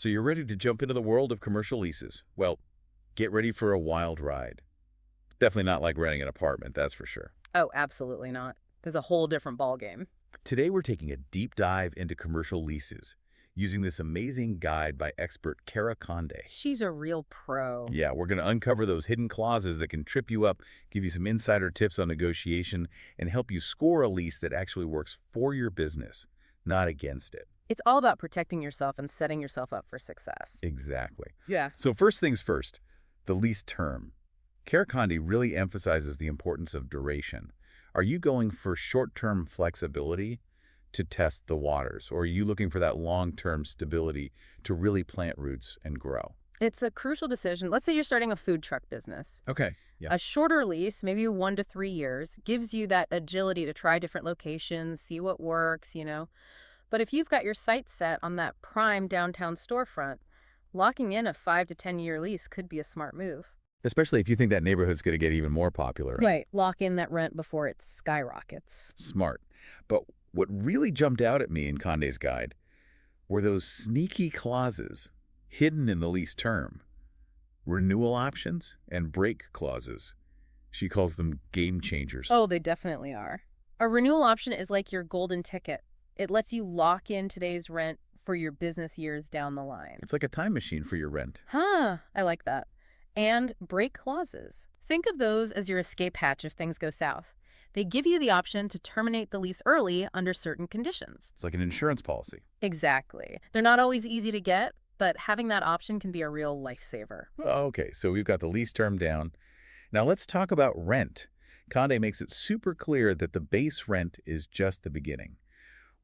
So you're ready to jump into the world of commercial leases. Well, get ready for a wild ride. Definitely not like renting an apartment, that's for sure. Oh, absolutely not. There's a whole different ballgame. Today we're taking a deep dive into commercial leases using this amazing guide by expert Cara Conde. She's a real pro. Yeah, we're going to uncover those hidden clauses that can trip you up, give you some insider tips on negotiation, and help you score a lease that actually works for your business, not against it. It's all about protecting yourself and setting yourself up for success. Exactly. Yeah. So first things first, the lease term. Cara Conde really emphasizes the importance of duration. Are you going for short-term flexibility to test the waters, or are you looking for that long-term stability to really plant roots and grow? It's a crucial decision. Let's say you're starting a food truck business. Okay. Yeah. A shorter lease, maybe 1 to 3 years, gives you that agility to try different locations, see what works. But if you've got your sights set on that prime downtown storefront, locking in a 5 to 10 year lease could be a smart move. Especially if you think that neighborhood's going to get even more popular. Right. Lock in that rent before it skyrockets. Smart. But what really jumped out at me in Conde's guide were those sneaky clauses hidden in the lease term. Renewal options and break clauses. She calls them game changers. Oh, they definitely are. A renewal option is like your golden ticket. It lets you lock in today's rent for your business years down the line. It's like a time machine for your rent. Huh, I like that. And break clauses. Think of those as your escape hatch if things go south. They give you the option to terminate the lease early under certain conditions. It's like an insurance policy. Exactly. They're not always easy to get, but having that option can be a real lifesaver. Okay, so we've got the lease term down. Now let's talk about rent. Conde makes it super clear that the base rent is just the beginning.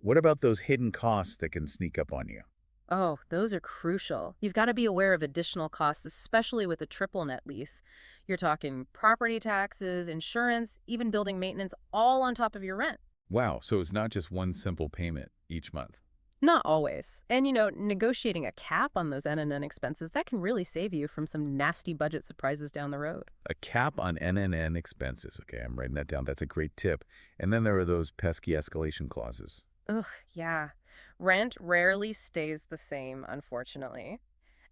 What about those hidden costs that can sneak up on you? Oh, those are crucial. You've got to be aware of additional costs, especially with a triple net lease. You're talking property taxes, insurance, even building maintenance, all on top of your rent. Wow, so it's not just one simple payment each month. Not always. And, negotiating a cap on those NNN expenses, that can really save you from some nasty budget surprises down the road. A cap on NNN expenses. Okay, I'm writing that down. That's a great tip. And then there are those pesky escalation clauses. Ugh, yeah. Rent rarely stays the same, unfortunately.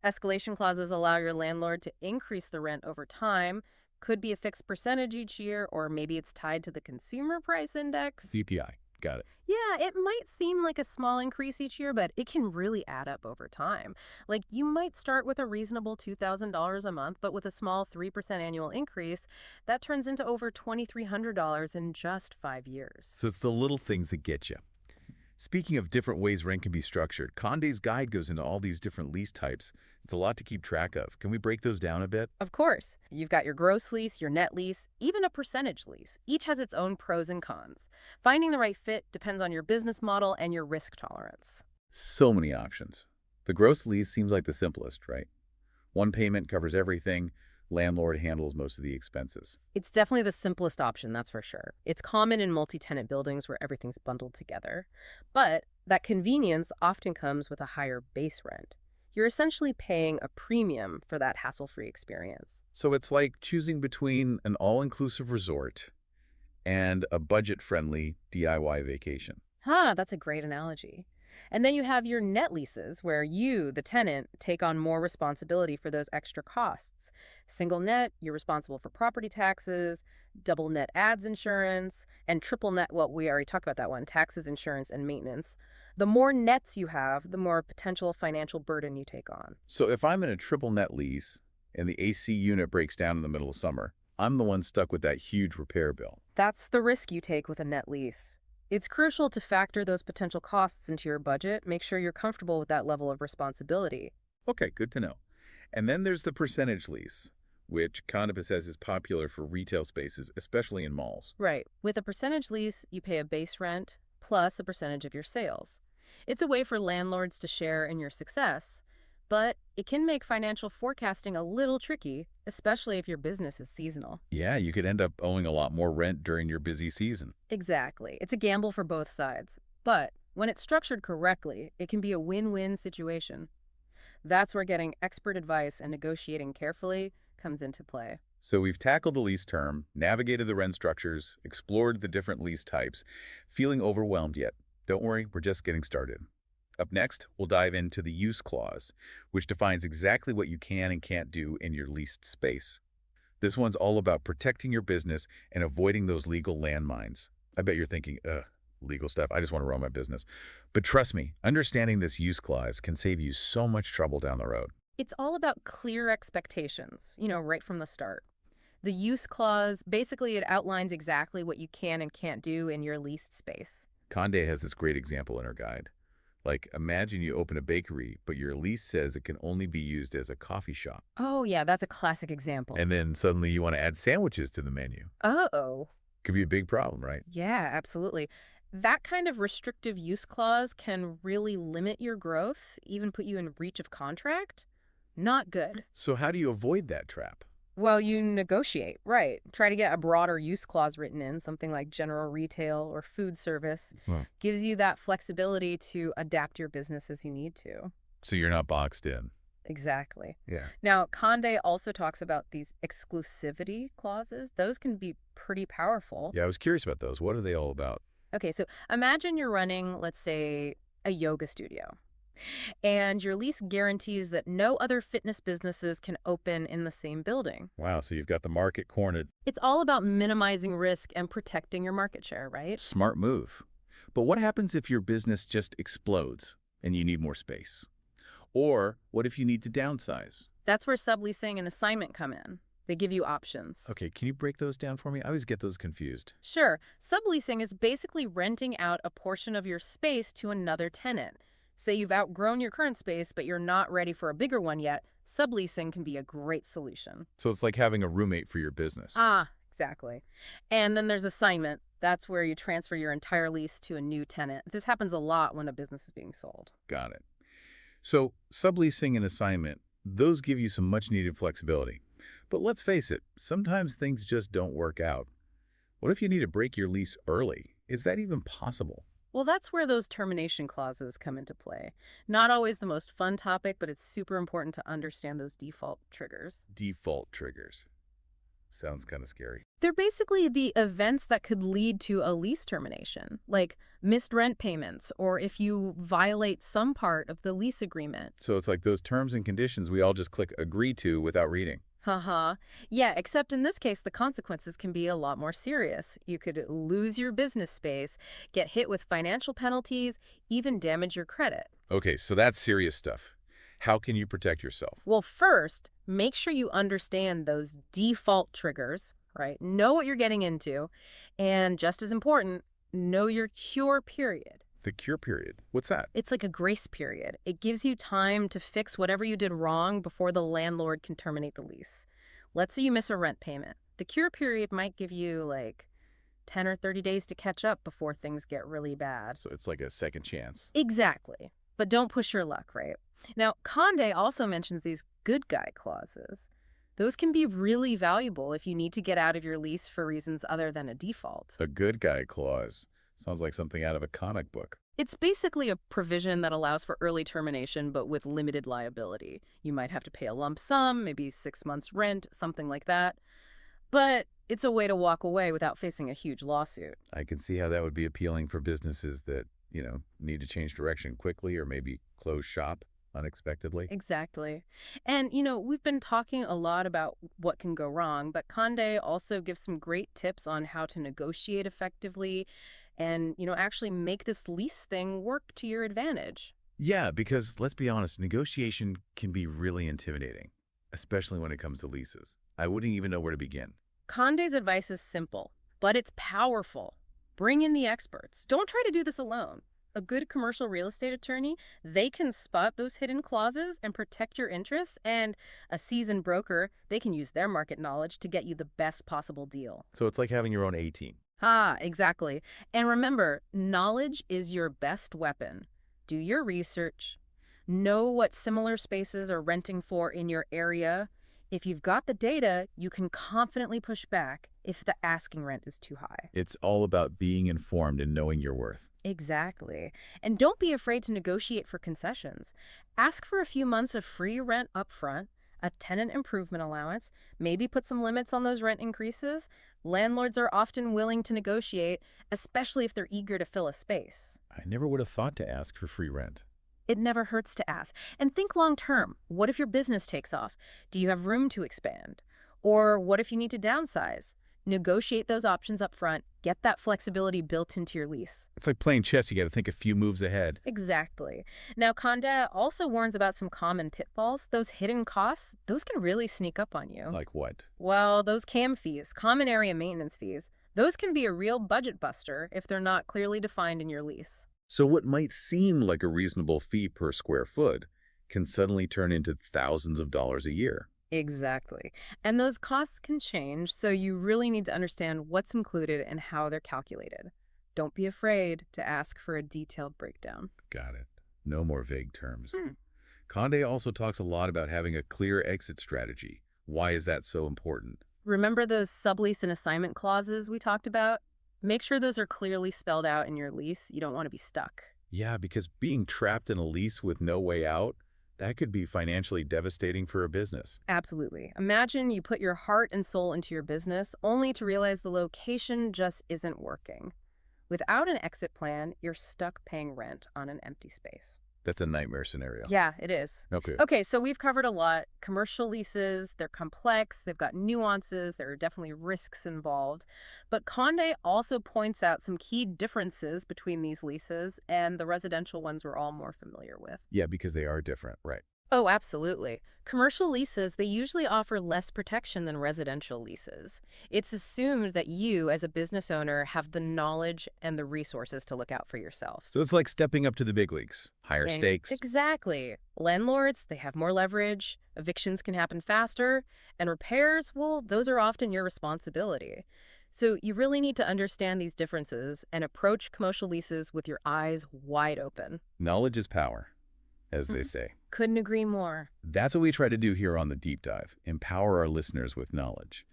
Escalation clauses allow your landlord to increase the rent over time. Could be a fixed percentage each year, or maybe it's tied to the consumer price index. CPI. Got it. Yeah, it might seem like a small increase each year, but it can really add up over time. Like, you might start with a reasonable $2,000 a month, but with a small 3% annual increase, that turns into over $2,300 in just 5 years. So it's the little things that get you. Speaking of different ways rent can be structured, Conde's guide goes into all these different lease types. It's a lot to keep track of. Can we break those down a bit? Of course, you've got your gross lease, your net lease, even a percentage lease. Each has its own pros and cons. Finding the right fit depends on your business model and your risk tolerance. So many options. The gross lease seems like the simplest, right? One payment covers everything. Landlord handles most of the expenses. It's definitely the simplest option, that's for sure. It's common in multi-tenant buildings where everything's bundled together. But that convenience often comes with a higher base rent. You're essentially paying a premium for that hassle-free experience. So it's like choosing between an all-inclusive resort and a budget-friendly DIY vacation. That's a great analogy. And then you have your net leases, where you, the tenant, take on more responsibility for those extra costs. Single net, you're responsible for property taxes, double net adds insurance, and triple net, well, we already talked about that one, taxes, insurance, and maintenance. The more nets you have, the more potential financial burden you take on. So if I'm in a triple net lease and the AC unit breaks down in the middle of summer, I'm the one stuck with that huge repair bill. That's the risk you take with a net lease. It's crucial to factor those potential costs into your budget. Make sure you're comfortable with that level of responsibility. Okay, good to know. And then there's the percentage lease, which Conde says is popular for retail spaces, especially in malls. Right. With a percentage lease, you pay a base rent plus a percentage of your sales. It's a way for landlords to share in your success, but it can make financial forecasting a little tricky, especially if your business is seasonal. Yeah, you could end up owing a lot more rent during your busy season. Exactly. It's a gamble for both sides. But when it's structured correctly, it can be a win-win situation. That's where getting expert advice and negotiating carefully comes into play. So we've tackled the lease term, navigated the rent structures, explored the different lease types. Feeling overwhelmed yet? Don't worry, we're just getting started. Up next, we'll dive into the use clause, which defines exactly what you can and can't do in your leased space. This one's all about protecting your business and avoiding those legal landmines. I bet you're thinking, legal stuff, I just want to run my business. But trust me, understanding this use clause can save you so much trouble down the road. It's all about clear expectations, right from the start. The use clause, basically it outlines exactly what you can and can't do in your leased space. Conde has this great example in her guide. Like, imagine you open a bakery, but your lease says it can only be used as a coffee shop. Oh, yeah, that's a classic example. And then suddenly you want to add sandwiches to the menu. Uh-oh. Could be a big problem, right? Yeah, absolutely. That kind of restrictive use clause can really limit your growth, even put you in breach of contract. Not good. So how do you avoid that trap? Well, you negotiate, right. Try to get a broader use clause written in, something like general retail or food service. Well, Gives you that flexibility to adapt your business as you need to. so you're not boxed in. Exactly. Yeah. Now, Conde also talks about these exclusivity clauses. Those can be pretty powerful. Yeah, I was curious about those. What are they all about? Okay, so imagine you're running, let's say, a yoga studio, and your lease guarantees that no other fitness businesses can open in the same building. Wow, so you've got the market cornered. It's all about minimizing risk and protecting your market share, right? Smart move. But what happens if your business just explodes and you need more space? Or what if you need to downsize? That's where subleasing and assignment come in. They give you options. Okay, can you break those down for me? I always get those confused. Sure, subleasing is basically renting out a portion of your space to another tenant. Say you've outgrown your current space, but you're not ready for a bigger one yet, subleasing can be a great solution. So it's like having a roommate for your business. Ah, exactly. And then there's assignment. That's where you transfer your entire lease to a new tenant. This happens a lot when a business is being sold. Got it. So subleasing and assignment, those give you some much-needed flexibility. But let's face it, sometimes things just don't work out. What if you need to break your lease early? Is that even possible? Well, that's where those termination clauses come into play. Not always the most fun topic, but it's super important to understand those default triggers. Default triggers. Sounds kind of scary. They're basically the events that could lead to a lease termination, like missed rent payments, or if you violate some part of the lease agreement. So it's like those terms and conditions we all just click agree to without reading. Haha. Yeah, except in this case, the consequences can be a lot more serious. You could lose your business space, get hit with financial penalties, even damage your credit. Okay, so that's serious stuff. How can you protect yourself? Well, first, make sure you understand those default triggers, right? Know what you're getting into. And just as important, know your cure period. The cure period. What's that? It's like a grace period. It gives you time to fix whatever you did wrong before the landlord can terminate the lease. Let's say you miss a rent payment. The cure period might give you like 10 or 30 days to catch up before things get really bad. So it's like a second chance. Exactly. But don't push your luck, right? Now, Conde also mentions these good guy clauses. Those can be really valuable if you need to get out of your lease for reasons other than a default. A good guy clause. Sounds like something out of a comic book. It's basically a provision that allows for early termination, but with limited liability. You might have to pay a lump sum, maybe 6 months' rent, something like that. But it's a way to walk away without facing a huge lawsuit. I can see how that would be appealing for businesses that, need to change direction quickly or maybe close shop unexpectedly. Exactly. And, we've been talking a lot about what can go wrong, but Conde also gives some great tips on how to negotiate effectively and, actually make this lease thing work to your advantage. Yeah, because let's be honest, negotiation can be really intimidating, especially when it comes to leases. I wouldn't even know where to begin. Conde's advice is simple, but it's powerful. Bring in the experts. Don't try to do this alone. A good commercial real estate attorney, they can spot those hidden clauses and protect your interests, and a seasoned broker, they can use their market knowledge to get you the best possible deal. So it's like having your own A-team. Ah, exactly. And remember, knowledge is your best weapon. Do your research. Know what similar spaces are renting for in your area. If you've got the data, you can confidently push back if the asking rent is too high. It's all about being informed and knowing your worth. Exactly. And don't be afraid to negotiate for concessions. Ask for a few months of free rent up front, a tenant improvement allowance, maybe put some limits on those rent increases. Landlords are often willing to negotiate, especially if they're eager to fill a space. I never would have thought to ask for free rent. It never hurts to ask. And think long term. What if your business takes off? Do you have room to expand? Or what if you need to downsize? Negotiate those options up front. Get that flexibility built into your lease. It's like playing chess. You got to think a few moves ahead. Exactly. Now, Conde also warns about some common pitfalls. Those hidden costs, those can really sneak up on you. Like what? Well, those CAM fees, common area maintenance fees, those can be a real budget buster if they're not clearly defined in your lease. So what might seem like a reasonable fee per square foot can suddenly turn into thousands of dollars a year. Exactly. And those costs can change, so you really need to understand what's included and how they're calculated. Don't be afraid to ask for a detailed breakdown. Got it. No more vague terms. Hmm. Conde also talks a lot about having a clear exit strategy. Why is that so important? Remember those sublease and assignment clauses we talked about? Make sure those are clearly spelled out in your lease. You don't want to be stuck. Yeah, because being trapped in a lease with no way out, that could be financially devastating for a business. Absolutely. Imagine you put your heart and soul into your business only to realize the location just isn't working. Without an exit plan, you're stuck paying rent on an empty space. That's a nightmare scenario. Yeah, it is. Okay. Okay, so we've covered a lot. Commercial leases, they're complex, they've got nuances, there are definitely risks involved. But Conde also points out some key differences between these leases and the residential ones we're all more familiar with. Yeah, because they are different, right? Oh, absolutely. Commercial leases, they usually offer less protection than residential leases. It's assumed that you, as a business owner, have the knowledge and the resources to look out for yourself. So it's like stepping up to the big leagues. Higher stakes. Exactly. Landlords, they have more leverage, evictions can happen faster, and repairs, well, those are often your responsibility. So you really need to understand these differences and approach commercial leases with your eyes wide open. Knowledge is power, as they say. Couldn't agree more. That's what we try to do here on the Deep Dive, empower our listeners with knowledge.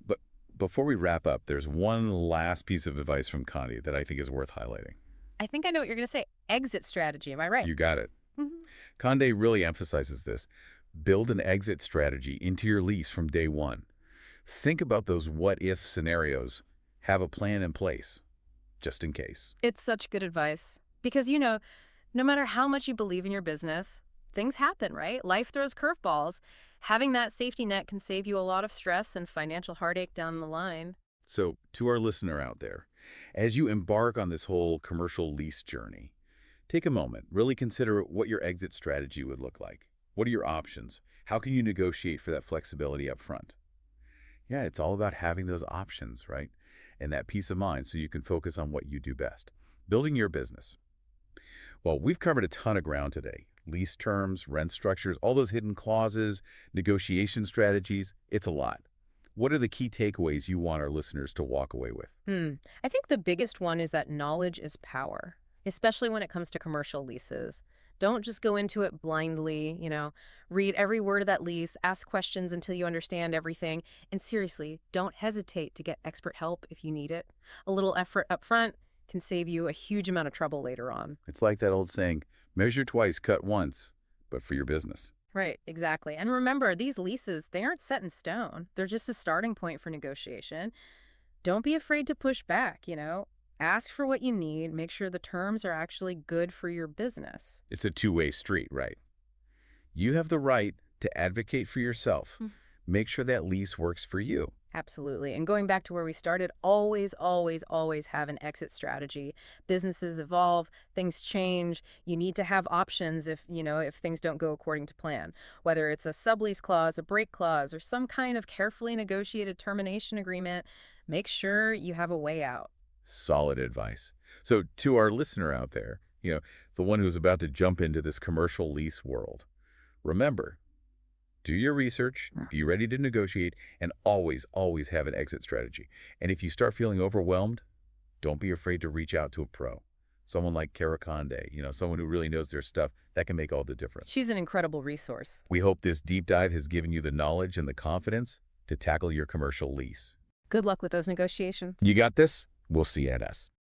But before we wrap up, there's one last piece of advice from Conde that I think is worth highlighting. I think I know what you're going to say. Exit strategy, am I right? You got it. Mhm. Conde really emphasizes this. Build an exit strategy into your lease from day one. Think about those what-if scenarios. Have a plan in place, just in case. It's such good advice. Because, no matter how much you believe in your business, things happen, right? Life throws curveballs. Having that safety net can save you a lot of stress and financial heartache down the line. So, to our listener out there, as you embark on this whole commercial lease journey, take a moment, really consider what your exit strategy would look like. What are your options? How can you negotiate for that flexibility up front? Yeah, it's all about having those options, right? And that peace of mind so you can focus on what you do best, building your business. Well, we've covered a ton of ground today. Lease terms, rent structures, all those hidden clauses, negotiation strategies. It's a lot. What are the key takeaways you want our listeners to walk away with? I think the biggest one is that knowledge is power, especially when it comes to commercial leases. Don't just go into it blindly, read every word of that lease, ask questions until you understand everything, and seriously, don't hesitate to get expert help if you need it. A little effort up front can save you a huge amount of trouble later on. It's like that old saying, measure twice, cut once, but for your business. Right, exactly. And remember, these leases, they aren't set in stone. They're just a starting point for negotiation. Don't be afraid to push back, Ask for what you need. Make sure the terms are actually good for your business. It's a two-way street, right? You have the right to advocate for yourself. Make sure that lease works for you. Absolutely. And going back to where we started, always, always, always have an exit strategy. Businesses evolve, things change. You need to have options if things don't go according to plan. Whether it's a sublease clause, a break clause, or some kind of carefully negotiated termination agreement, make sure you have a way out. Solid advice. So to our listener out there, the one who's about to jump into this commercial lease world, remember, do your research, be ready to negotiate, and always, always have an exit strategy. And if you start feeling overwhelmed, don't be afraid to reach out to a pro. Someone like Cara Conde, someone who really knows their stuff. That can make all the difference. She's an incredible resource. We hope this deep dive has given you the knowledge and the confidence to tackle your commercial lease. Good luck with those negotiations. You got this? We'll see you at us.